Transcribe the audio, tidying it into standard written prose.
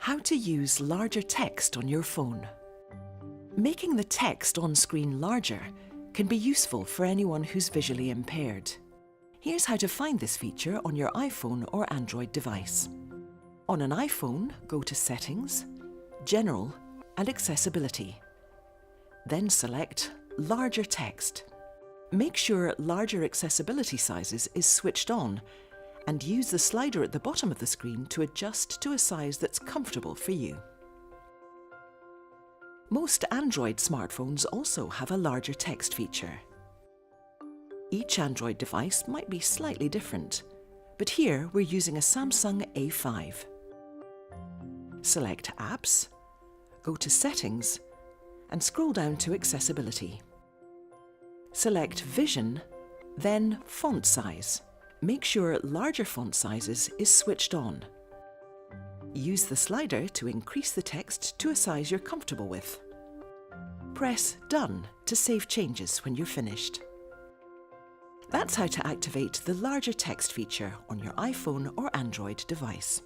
How to use larger text on your phone. Making the text on screen larger can be useful for anyone who's visually impaired. Here's how to find this feature on your iPhone or Android device. On an iPhone, go to Settings, General and Accessibility. Then select Larger Text. Make sure Larger Accessibility Sizes is switched on and use the slider at the bottom of the screen to adjust to a size that's comfortable for you. Most Android smartphones also have a larger text feature. Each Android device might be slightly different, but here we're using a Samsung A5. Select Apps, go to Settings and scroll down to Accessibility. Select Vision, then Font Size. Make sure larger font sizes is switched on. Use the slider to increase the text to a size you're comfortable with. Press Done to save changes when you're finished. That's how to activate the larger text feature on your iPhone or Android device.